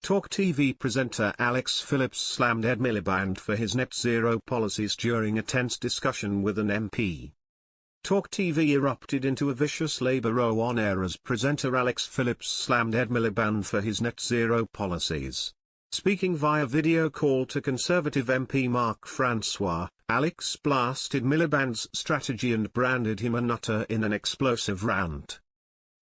TalkTV presenter Alex Phillips slammed Ed Miliband for his net zero policies during a tense discussion with an MP. TalkTV erupted into a vicious Labour row on air as presenter Alex Phillips slammed Ed Miliband for his net zero policies. Speaking via video call to Conservative MP Mark Francois, Alex blasted Miliband's strategy and branded him a nutter in an explosive rant.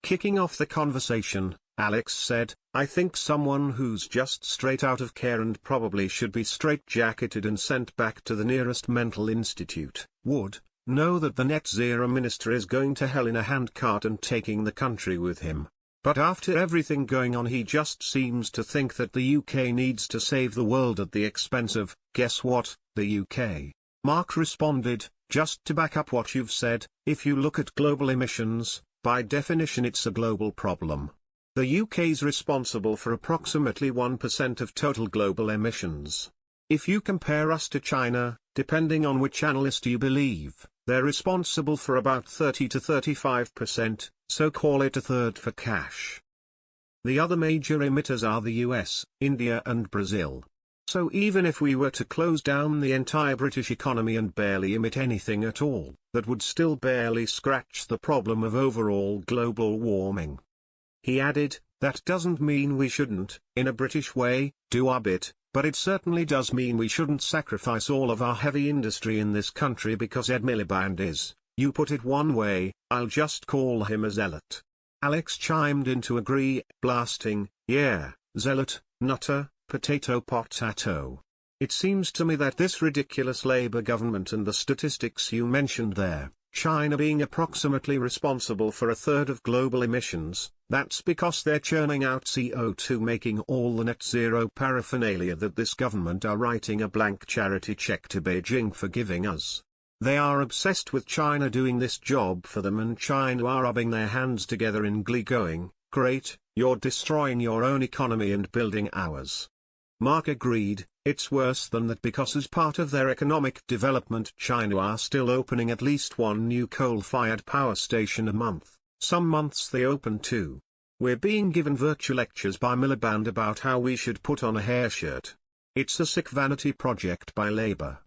Kicking off the conversation, Alex said, "I think someone who's just straight out of care and probably should be straitjacketed and sent back to the nearest mental institute, would know that the net zero minister is going to hell in a handcart and taking the country with him. But after everything going on, he just seems to think that the UK needs to save the world at the expense of, guess what, the UK." Mark responded, "Just to back up what you've said, if you look at global emissions, by definition it's a global problem. The UK's responsible for approximately 1% of total global emissions. If you compare us to China, depending on which analyst you believe, they're responsible for about 30 to 35%, so call it a third for cash. The other major emitters are the US, India and Brazil. So even if we were to close down the entire British economy and barely emit anything at all, that would still barely scratch the problem of overall global warming." He added, "That doesn't mean we shouldn't, in a British way, do our bit, but it certainly does mean we shouldn't sacrifice all of our heavy industry in this country because Ed Miliband is, you put it one way, I'll just call him a zealot." Alex chimed in to agree, blasting, "Yeah, zealot, nutter, potato. It seems to me that this ridiculous Labour government and the statistics you mentioned there, China being approximately responsible for a third of global emissions, that's because they're churning out CO2, making all the net zero paraphernalia that this government are writing a blank charity check to Beijing for giving us. They are obsessed with China doing this job for them, and China are rubbing their hands together in glee going, great, you're destroying your own economy and building ours." Mark agreed, "It's worse than that because as part of their economic development China are still opening at least one new coal-fired power station a month, some months they open two. We're being given virtual lectures by Miliband about how we should put on a hair shirt. It's a sick vanity project by Labour."